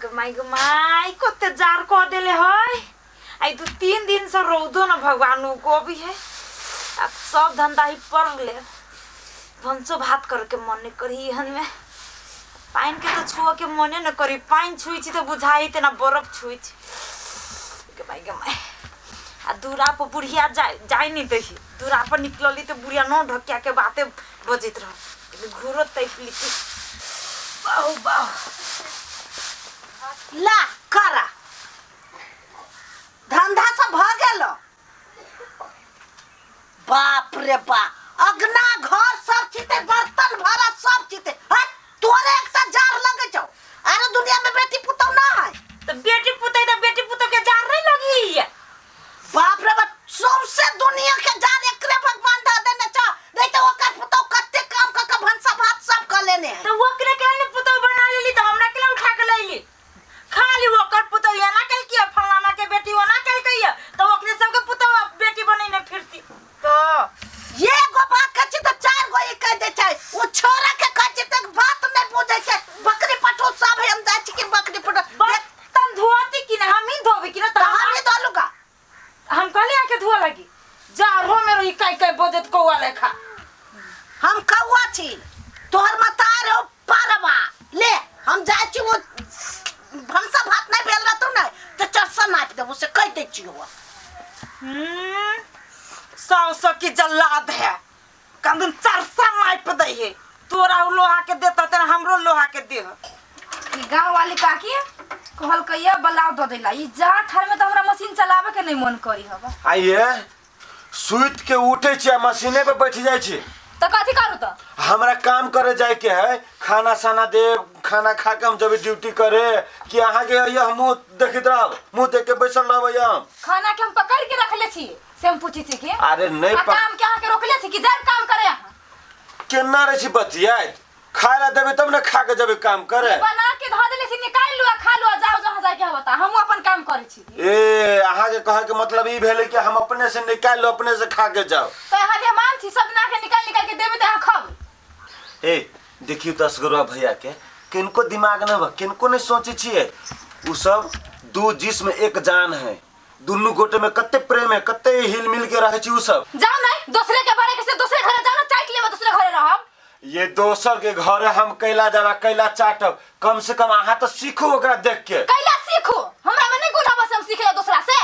माई कते जार कह देले है। आई तो 3 दिन से रौदो न भगवान को भी है। अब सब धंधा ही पड़ ले। भंसो भात करके मन नहीं करी हन में। पाइन के तो छुआ के मने न करी। पाइन छुई छी तो बुझाई ते ना बर्फ छुई छी। के माई आ दूरा पर बुढ़िया जाय नहीं दही। दूरा पर निकलली तो बुढ़िया न ढकिया के बातें बजित रह। घूरत तैपली बाहु बाहु ला करा धंधा सब भ गेल। बाप रे बा अगना घर सब चीते बर्तन भरा सब चीते तोरे एकटा जार लगे छौ। आरो दुनिया में बेटी पुतौ ना है तो बेटी पुतौ के जार नहीं लगी है। बाप रे बा सबसे दुनिया के जार एकरे भगवान द देने छ। नहीं तो ओकर पुतौ कते काम क भंसा भात सब क लेने है। तो ओकरे के ने पुतौ बना लेली तो हमरा के उठा के लैली। खाली ओकर पुतौ या ना कल किया फलाना के बेटी ओना कल कहिया तो ओकरे सब के पुतौ बेटी बनै ने फिरती। तो ये गो बात कछि तो 4 गो ई कह दे छै। ओ छोरा के कछि तक बात नहीं बुझै छै। बकरी पटो सब हम जाय छी कि बकरी पटो बर्तन धोती कि ना हम ही धोबी कि ना तो हम ही धोलुगा। हम कहले आके धोआ लगी जारो में रही काई बजत कौआ लेखा। हम कौआ छी तोहर मतार हो पारवा ले हम जाय छी। वो भंसा भात नहीं भेल रहतौ नहीं तो चरसा नाप देबो से कह दे छी। हो सौ की जल्लाद है कंदन चरसा नाप दे है। तोरा लोहा के देता तेरा हमरो लोहा के दे। ई गांव वाली काकी कहल कहिया बलाव द देला। ई जाट हर में तो हमरा मशीन चलावे के नहीं मन करी हबा। आइए सुइत के उठे छ मशीने पे बैठ जाय छी तो कथि करू तो हमरा काम करे जाए के है। खाना साना दे खाना खा के हम जब ड्यूटी करे कि अहाँ के ये हम देखित रह मुंह देख के बैसल रहबै। हम खाना के हम पकड़ के रख ले छी से हम पूछी छी कि अरे नहीं काम के के रोक ले छी कि जब काम करे यहां केना रे छी बतिया खाए ला देबे तब ना खा के जब काम करे। बना के ध देले छी निकाल लो खा लो जाओ जहां जाए के होता हम अपन काम करे छी। ए अहाँ के कहे के मतलब ई भेले कि हम अपने से निकाल लो अपने से खा के जाओ। तो यहाँ मान छी सब ना के निकाल के देबे त हम खाब। ए देखियो 10 गरुआ भैया के किनको दिमाग न किनको नहीं सोचे छिए। उ सब 2 जिस्म एक जान है। दुनु गोटे में कते प्रेम है कते हिल मिल के रहे छी। उ सब जाओ नहीं दूसरे के बारे के से दूसरे घरे जाओ ना चाट लेबे दूसरे घरे रहब। ये दोसर के घरे हम कैला जाबा कैला चाटब कम से कम आहा तो सीखो ओकरा देख के। कैला सीखो हमरा में नहीं गुना बस हम सीखे दूसरा से।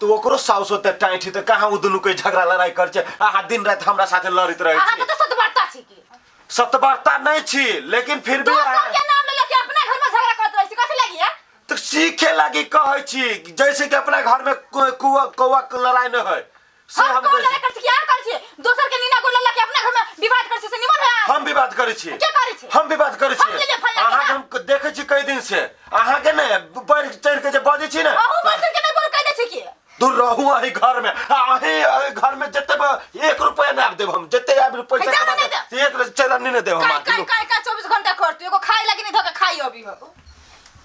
तो ओकरो साउस होते टाइठी तो कहां उ दुनु के झगड़ा लड़ाई कर छे। आहा दिन रात हमरा साथे लड़ित रहे आहा छी। तो सतवार्ता छी की सतवार्ता नहीं छी लेकिन फिर भी दोसर के नाम ले लेके अपना घर में झगड़ा करत रही छी कथि लगी है। तो सीखे लगी कहे छी जैसे कि अपना घर में कौवा लड़ाई न है से हम कर छी क्या कर छी दोसर के नीना गोल लेके अपना घर में विवाद कर छी से निमन है। हम विवाद करे छी क्या करे छी हम विवाद करे छी। आहा हम देखे छी कई दिन से आहा के ने बढ़ चढ़ के जे बाजे छी ना अहू बस के नहीं बोल कह दे छी की दूर रहू आही घर में आही घर में जते 1 रुपया ना देब हम जते पैसा कमा एक चला नहीं देब हम। काय 24 घंटा करती एगो खाए लगी नहीं धके खाई अभी हो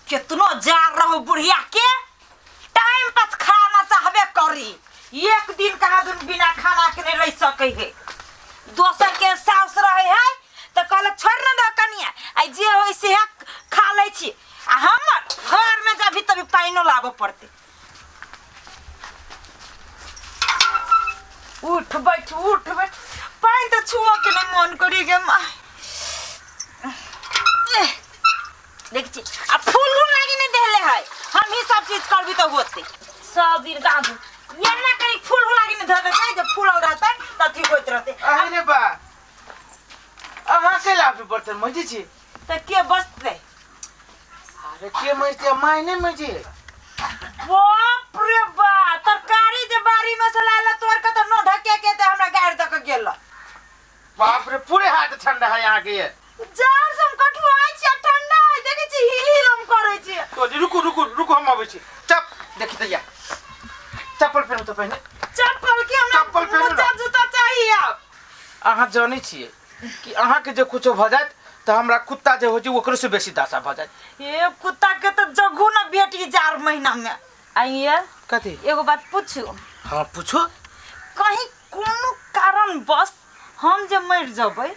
कितनो जार रहो बुढ़िया के टाइम पर खाना चाहबे करी। एक दिन कहा दिन बिना खाना के नहीं रह सके है। दोसर के सास रहे है तो कहल छोड़ न दे कनिया आई जे होई से खा ले छी। आ हमर घर में जब तभी पाइनो लाबो पड़ते। उठ बैठ पाइन तो छुओ के नहीं मन करी गे मां। देख छी आ फूल लागी नहीं देले है हम ही सब चीज करबी तो होते सब दिन गांव ये ना करी फूल लागी नहीं धरे जाए जब फूल रहता त ठीक होत रहते। अरे बा अहाँ के लाभ बर्तन मजे छी त के बसते। अरे के मजे मायने मजे बाप रे बा तरकारी जे बारी में से लाला तोर के तो न ढके के ते हमरा गाड़ तक गेल। बाप रे पूरे हाथ ठंडा है यहाँ के। जार सम कठुआई छी ठंडा है देखे छी हिल हम करे छी। तो रुको हम आबै छी। चप देखि तैया चप्पल पहनो तो पहने चप्पल के हमरा चप्पल पहनो मोजा जूता चाहिए। अब अहाँ जानै छियै कि अहाँ के जे कुछो भ जात तो हमरा कुत्ता जे हो जी ओकरो से बेसी दासा भ जात। ए कुत्ता के तो जगू न भेटी 4 महीना में। आइए कथि एगो बात पूछू। हाँ पूछो। कहीं कोनो कारण बस हम जे मर जबै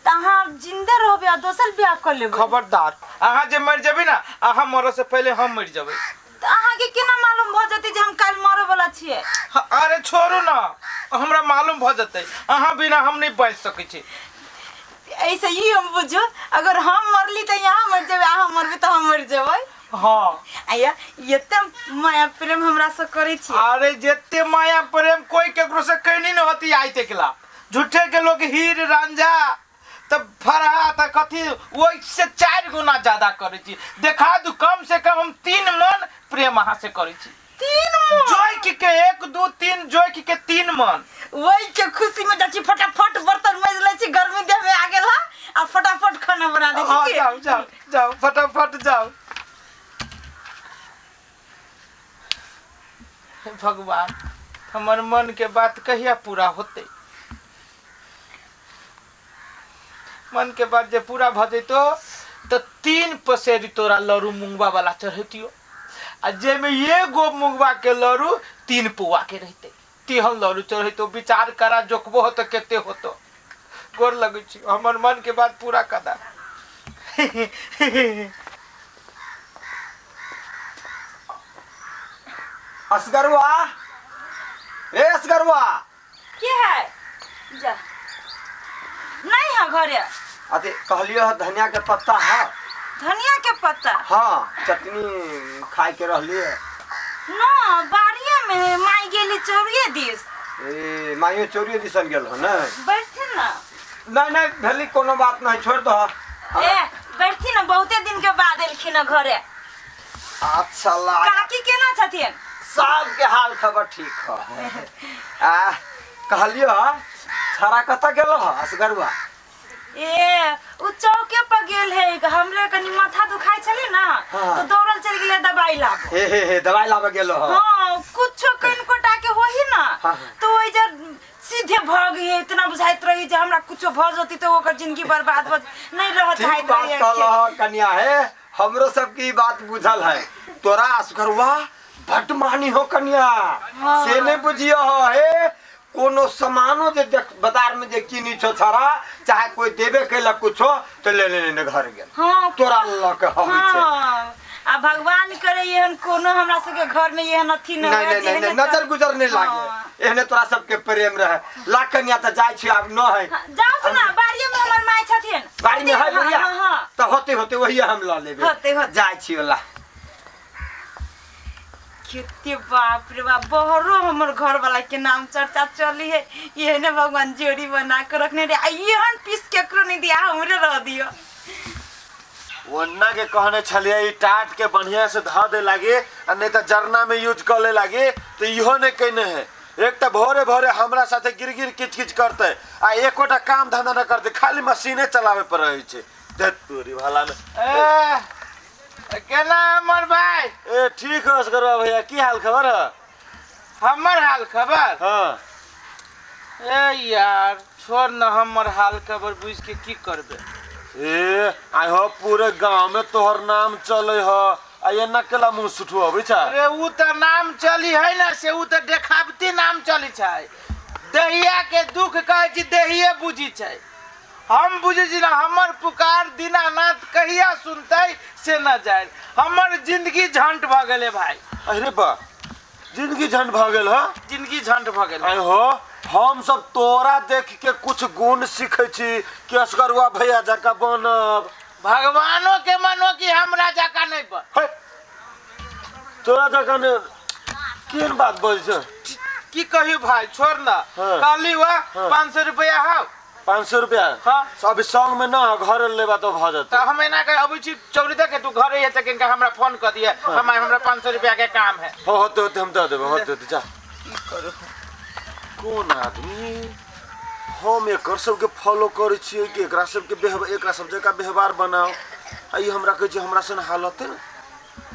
त अहाँ जिंदे रहबे आ दोसर बियाह कर लेबे। खबरदार अहाँ जे मर जेबे ना अहाँ मरे से पहले हम मर जेबे। त अहाँ के केना मालूम भ जते जे हम काल मरे वाला छियै? अरे छोड़ू ना हमरा मालूम भ जते अहाँ बिना हम नहीं बच सकै छी। ऐसे ही हम बुझो अगर हम मरली त यहाँ मर जेबे, अहाँ मरबे त हम मर जेबै। हाँ आया एते माया प्रेम हमरा से करे छी। अरे जेते माया प्रेम कोई केकरो से कहनी न होती आई तकला। झूठे के लोग हीर रांझा तब फरहा त कथी ओइ से 4 गुना ज्यादा करे छी। देखा दू कम से कम हम 3 मन प्रेम अहाँ से करे छी। 3 मन जोई के 1 2 3 जोई के 3 मन। वही के खुशी में जाची फटाफट बर्तन माज ले छी, गर्मी देह में आ गेला आ फटाफट खाना बना दे हाँ, छी। जाओ जाओ जाओ फटाफट जाओ। भगवान हमर मन के बात कहिया पूरा होते? मन के बात जे पूरा भ जइतो तो 3 पसेरी तोरा लरू मुंगवा वाला चढ़ैतियो आ जे में एगो मुंगवा के लरू 3 पुआ के रहते। तिहन लरू चढ़ैतो। विचार करा जोकबो हो तो केते होतो। गोर लगै छी हमर मन के बात पूरा कदा। असगरवा ए असगरवा के है जा नहीं है घरे। अते कहलियो धनिया के पत्ता है। धनिया के पत्ता हाँ चटनी खाए के रहलिए। ना बाड़िया में माई गेली चौरिये दिस। ए माइयो चोरिए दिसन गेल हो ना। बैठे ना नहीं नहीं भली कोनो बात नहीं छोड़ दो। ए बैठी ना, बहुते दिन के बाद एलखिन घरे। अच्छा ला काकी केना छथिन? सब के हाल खबर ठीक है। कहलियो छरा कत गेल हो असगरवा? ए उ चौके पर गेल है, हमरे कनी माथा दुखाई छले ना हाँ। तो दौड़ल चल गेले दवाई लाबो। हे दवाई लाबे गेल हो। हां कुछो कइन कोटा के होही ना हाँ। तो ओइ जे सीधे भाग गई। इतना बुझाइत रही जे हमरा कुछो भ जती तो ओकर जिंदगी बर्बाद हो नहीं रहत है। ठीक बात कहलो कन्या है, हमरो सबकी बात बुझल है। तोरा असगरवा बट मानी हो कन्या। हाँ। से नहीं बुझियो हो हे कोनो सामानो जे बाजार में जे किनी छो छरा चाहे कोई देबे केला कुछो तो ले ले घर गेल। हां तोरा ल के होई छे। हां आ भगवान करे एहन कोनो हमरा सबके घर में एहन अथी न नहीं नहीं नहीं नजर गुजर नहीं लागे। एहने तोरा सबके प्रेम रहे। ला कन्या त जाय छी अब न है। जाओ ना बाड़िया में हमर माय छथिन। बाड़ी में है भैया। हां त होते वही हम ल लेबे। होते जाय छी वाला। कितने बाप रे बाप बहरो हमर घर वाला के नाम चर्चा चली है। ये ने भगवान जोड़ी बना के रखने रे। एहन पीस केकरो नहीं दिया, हमरे रह दियो। वन्ना के कहने छलिए ई टाट के बढ़िया से धा दे लागे आ नहीं तो जरना में यूज कर ले लागे तो इहो ने कहने है। एक तो भोरे भोरे हमरा साथे गिर किच किच करते आ एकोटा काम धंधा न करते, खाली मशीने चलावे पर रही छे। दे तोरी भाला में केना हमर भाई? ए ठीक है असगरवा भैया, की हाल खबर है? हमर हाल खबर? हाँ ए यार छोड़ न हमर हाल खबर बुझ के की करबे। ए आई हो पूरे गांव में तोहर नाम चले हो आ ये नकला मुंह सुठू अबै छ। अरे उ त नाम चली है ना से उ त देखावती नाम चली छै। दहिया के दुख कहे छी दहिए बुझी छै। हम बुझे छी ना हमर पुकार दीनानाथ कहिया सुनतै से न जाय। हमर जिंदगी झंड भ गेले भाई। अरे बा जिंदगी झंड भ गेल हो। जिंदगी झंड भ गेले। आई हो हम सब तोरा देख के कुछ गुण सीखे छी कि असगरवा भैया जका बनब। भगवानो के मनो कि हमरा जका नहीं बन। हे तोरा जका ने केन बात बोल छ? की कहियो भाई छोड़ ना। हाँ। काली वा 500 रुपया हाउ 500 रुपया। हाँ। सब संग में ना घर लेबा तो भ जत। तो हम एना के अबै छी चौरी तक तू घरे है तक इनका हमरा फोन कर दिए। हमरा 500 रुपया के काम है। होते होते हम दे देबे। होते होते जा की करू। कौन आदमी हम एकर सबके फॉलो करे छिए कि एकरा सबके एकरा सब जगह व्यवहार बनाओ। आई हमरा कहे छी हमरा सन हालत है ना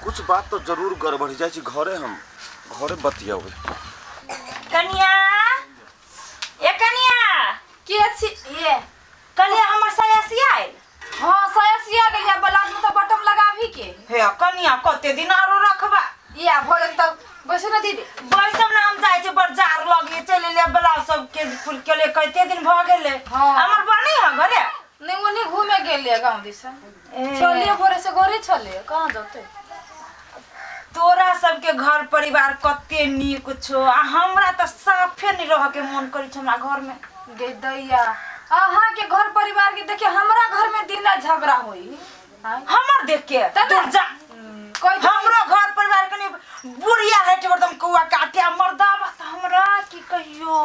कुछ बात तो जरूर गड़बड़ जाय छी। घरे बतियावे। कन्या ए कन्या के छी ये? कन्या हमर सयासी आइल। हां सयासिया गया ब्लाउज में तो बटन लगाभी के। हे कन्या कते दिन आरो रखबा? या भोजन तो बसु न दीदी। बैसम ना हम जाय छै बाजार लगे चले ले ब्लाउज सब के फुल के ले कते दिन भ गेले। हाँ। हमर बनी है घरे। नहीं ओने घूमे गेलिए गांव दिशा चलिए भोरे से घरे चलिए कहां जाते तोरा सबके घर परिवार कते नीक छो आ हमरा त साफे नहीं रह के मन करी छो हमरा घर में। गे दैया अहाँ के घर परिवार के देखिए हमरा घर में दिन रात झगड़ा होई हमर देख के दूर जा कोई हमरो घर परिवार कनी बुढ़िया है एकदम कौआ काटे मर्दाबा त हमरा की कहियो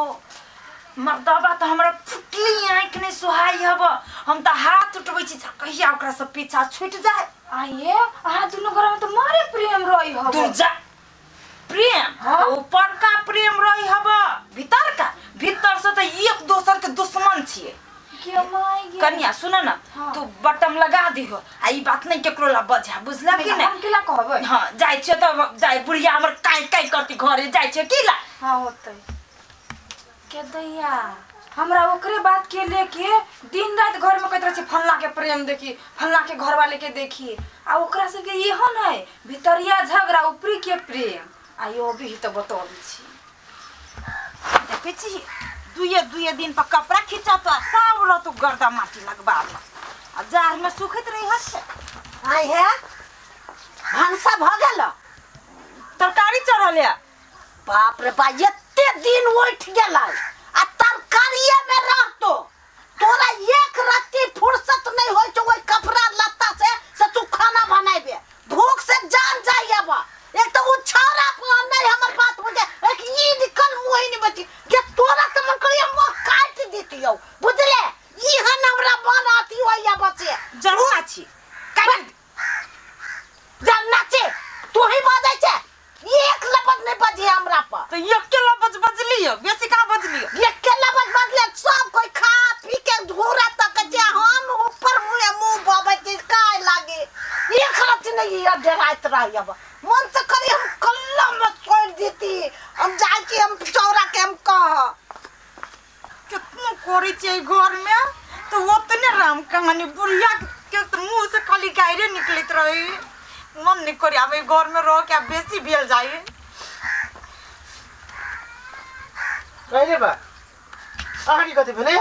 मर्दाबा त हमरा फुटली आंख नहीं सुहाई हब हम त हाथ उठबै छी कहिया ओकरा से पीछा छूट जाए। आइए अहाँ दोनों घर में तो मारे प्रेम रही हो दूर जा प्रेम हाँ? ऊपर का प्रेम रही हब भीतर से तो एक दोसर के दुश्मन छिए। कन्या सुन न हाँ। तू बटम लगा दिहो आ ई बात नहीं केकरो ला बजा बुझला कि नहीं हम केला कहबै हां जाय छै त जाय बुढ़िया हमर काई काई करती घरे जाय छै की ला हां होतै के दैया हमरा ओकरे बात के लेके दिन रात घर में कहत रहे फल्ला के प्रेम देखी फल्ला के घर वाले के देखी आ ओकरा से के इहो नहीं भीतरिया झगड़ा ऊपरी के प्रेम आयो भी तो बतौली छी देखे छी दुए दिन पर कपड़ा खींचा तो सब रो तू गर्दा माटी लगवा दे आ जार में सुखत रही हस आई है भानसा भ गेल तरकारी चढ़ल है बाप रे बा एते दिन उठ गेल आ तरकारिये में रहतो तोरा एक रत्ती फुर्सत नहीं होय छ ओय कपड़ा लत्ता से तू खाना बनाबे भूख से जान जाइए बा एक तो वो छारा पर नहीं हमर बात बुझे एक ई निकल मुंह नहीं बची के तोरा त मन करिया मुंह काट देतियो बुझले ई हन हमरा बनाती होया बचे जरूर छी काट जानना छे तू ही बाजै छे एक लपट नहीं बजे हमरा पर तो एक के लबज बजलियो बेसी का बजलियो एक के लपट बजले सब कोई खा पी के धूरा तक जे हम ऊपर मुंह बाबा के काय लागे एक रत नहीं ये डराइत रही अब मन से करी हम कल्ला में छोड़ देती हम जाए कि हम चौरा के हम कह कितना कोरी छे घर में तो ओतने राम कहानी बुढ़िया के तो मुंह से खाली गायरे निकलित रही मन नहीं करी आवे घर में रह के बेसी भेल जाए कहिले बा आखिरी कथि भेले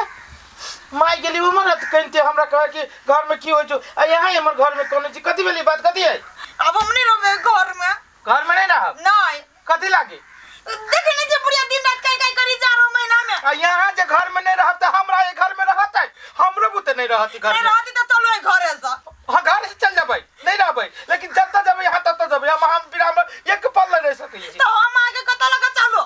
माई गेली उमर त कहिते हमरा कह कि घर में की होय छ आ यहाँ हमर घर में कोनो चीज कथि भेली बात कथि है अब हम नहीं रहे घर में नहीं रहब नहीं कथि लागे देखे नहीं जे बुढ़िया दिन रात काय काय करी 4 महीना में आ यहाँ जे घर में नहीं रहब त हमरा ए घर में रहत है हमरो बुते नहीं रहती घर नहीं में रहती तो चलो घरे से हां घर से चल जबै नहीं रहबै लेकिन जब तक जबै यहाँ तब जबै हम बिना एक पल नहीं रह सकै छी तो हम आगे कत लगा चलो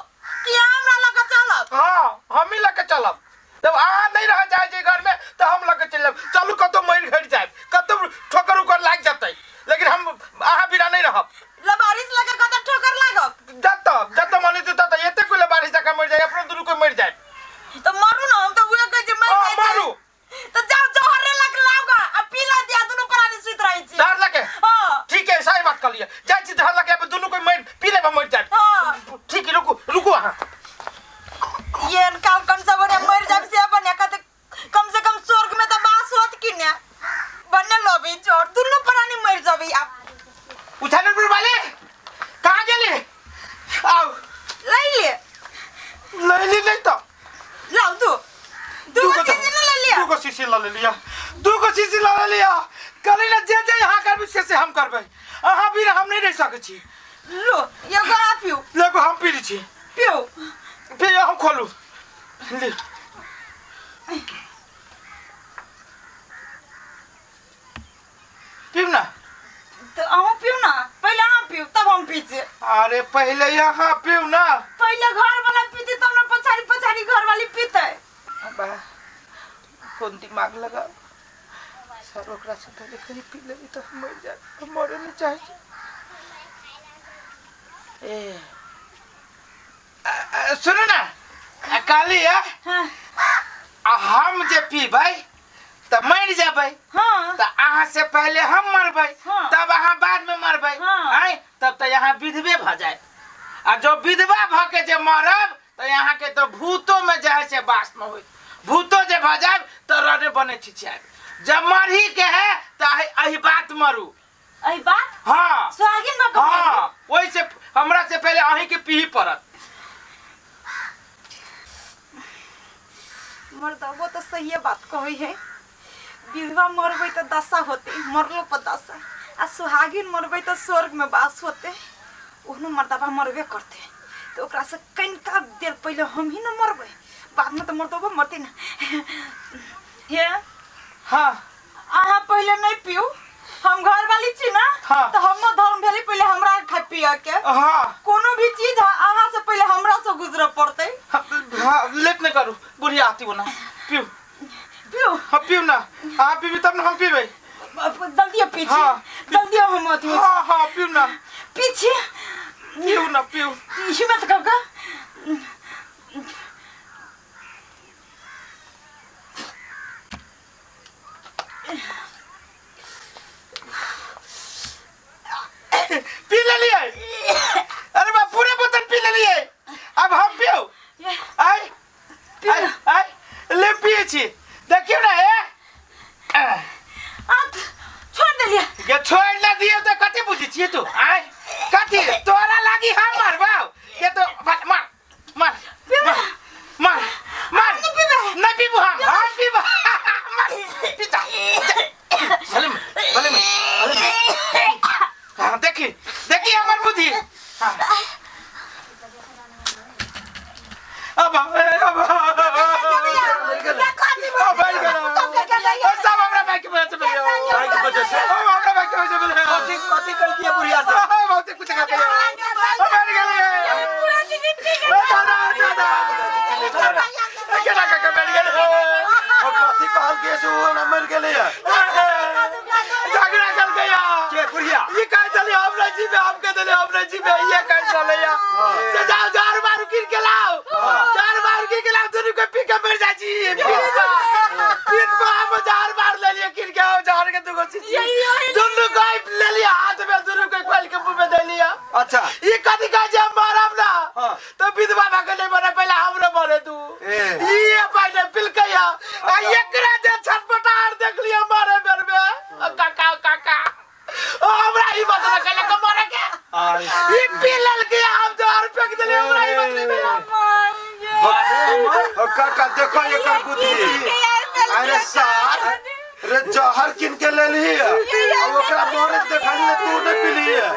कि हमरा लगा चलब हां हम ही लेके चलब जब आ नहीं रह जाए जे घर में तो हम लेके चलब चलू कतो मर घर जाए कतो ठोकर उकर लाग जतै लेकिन हम आहा बिना नहीं रहब लबारिश लगा कत ठोकर लागब जत मने त एते कोले बारिश का मर जाए अपनो दुनु को मर जाए तो मारू ना हम तो हुए कह जे मर हां जाए मारू तो जाओ जोहरे लग लाओगा अब पीला दिया दोनों प्राणी सुत रही छी डर लगे हां ठीक है सही बात कर लिया जाय छी डर लगे अब दुनु को मर पीले में मर जाए हां ठीक है रुको हां ये काल कौन सा बने मर जाब से बने कहते कम से कम स्वर्ग में तो बास होत कि ने बने लोबी छोड़ दोनों प्राणी मर जाबे आप उठाने पर वाले कहां गेली आओ ले ले नहीं तो लाओ तू दो चीज ले लिया दू को शीशी ला लिया कली ना जे यहाँ कर भी से हम करबै अहाँ भी हम नहीं रह सकै छी लो ये गला पियो लेको हम पी ली छी पियो फिर हम खोलू ले पीऊ ना तो हम पियो ना पहले हम पियो तब हम पीछे अरे पहले यहाँ पीऊ ना पहले घर वाला पीते तब ना पछाड़ी घर वाली पीते बा कौन दिमाग लगा सर ओकरा से पहले कहीं पी लेबी तो मर जाए तो मरे नहीं चाहिए ए सुनो ना काली है हां हम जे पीबै त मर जाबै हां त अहाँ से पहले हम मरबै हाँ। तब अहाँ बाद में मरबै हाँ। हैं तब त यहाँ विधवे भ जाए आ जो विधवा भ के जे मरब त यहाँ के तो भूतो में जाए से बास न होई भूतो जे भ जाए त रने बने छिछाए जब मरही के है त अही बात मरू अई बात हां सुहागिन में कहो हां ओइ से हमरा से पहले अही के पीही पड़त मर्दा वो तो सही है बात कही है विधवा मरबै तो दशा होते, मरलो पर दशा, आ सुहागिन मरबै तो स्वर्ग में वास होते। ओहनो मर्दबा मरबे करते, तो ओकरा से कनिका देर पहले हम ही न मरबै, बाद में तो मर्दबा मरते ना। हे हाँ अहाँ पहले नहीं पियो, हम घर वाली छी ना, हाँ। तो हम धर्म भेली पहले हमरा खाए पिए के। हाँ कोनो भी चीज अहाँ से पहले हमरा से गुजर पड़ते। हाँ लेट नहीं करू, बुढ़िया आती हो ना, पियो पियो हाँ पियो ना, आप पीबी तब ना हम पीबे। जल्दी पीछे, हाँ। जल्दी हम अथी हाँ हाँ पियो ना, पीछे पियो ना पियो। हिम्मत करके पी ले लिए, अरे बा पूरे बोतल पी ले लिए, अब हम पियो। आई आई आई ले पिए छी, देखियो ना ए छोड़ देलिए। ये छोड़ ना दिए तो कथी बुझी छी तू? आई कथी तोरा लागी हम मारबाओ, ये तो मार मार मार मार मार नहीं पीबू हम पीबू मार पीता भले में भले में हाँ देखी देखी हमार बुद्धि अब सब हमरा भाई के वजह से मिले भाई की वजह से हमरा भाई के वजह से मिले कथी कर दिए बुढ़िया से? बहुत कुछ कर दिया मर गए पूरा जिंदगी दादा दादा केना का मर गए और कथी कहल के से वो न मर गेले है। झगड़ा कर गया के बुढ़िया ये कह चले हमरा जी में हम कह देले हमरा जी में ये कह चले या से जाओ जार मारू किन के लाओ जार मारू किन के लाओ दोनों को पी के मर जा जी पीत पर हम जार मार ले लिए किन के आओ जार के दुगो चीज दोनों को ले लिया हाथ में दोनों को खोल के मुंह में दे लिया। अच्छा ये कथी कह जे मारब ना तो विधवा भागले मरे पहले हमरे मरे तू ये पहले पिलकैया आ एकरा जे छटपटार देख लिया मारे बेर में काका काका ओ हमरा ही मत ना कले को मारे के ये पिलल के हम जोर फेंक देले हमरा ही मत और काका देखो एकर बुद्धि, अरे सार रे जहर किन के ले ली है और ओकरा मोरे देखली तू नहीं पीली है।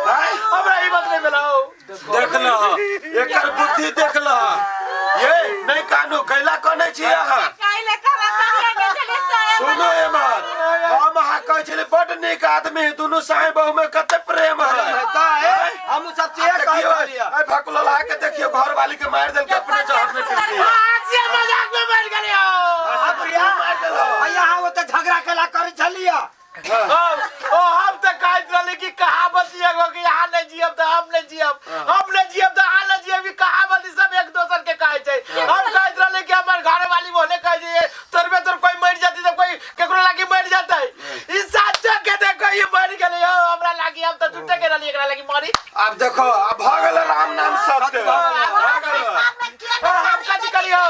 हैं हमरा ही मत नहीं मिलाओ देख ल एकर बुद्धि देख ल, ये नहीं कानू कैला कने छी अहाँ। काइले करा करिया के चले साया। सुनो ए बात, हम अहाँ कहै छले बड नीक आदमी, दुनू साई बहू में कते प्रेम है। हम सब चेक कर लिया। ए भकुलो ला के देखियो घर वाली के मार देल के अपने जहर में पी लिया। आज ये मजाक में मर गए हो बुढ़िया यहाँ वो तो झगड़ा केला कर छलिया। ओ हम तो कहत रहले कि कहावत ये हो कि यहाँ नहीं जियब तो हम नहीं जियब, हम नहीं जियब तो हाँ नहीं जियब, कहावत सब एक दोसर के कहे छै। हम कहत रहले कि हमार घर वाली बोले कहे जे तोर में तोर कोई मर जाती तो कोई केकरो लागी मर जाता ई सच के देखो ये मर गेले हो हमरा लागी, हम तो टूटे के रहली एकरा लागी मरी। अब देखो अब भ गेल राम नाम सत्य। हम कथी करियो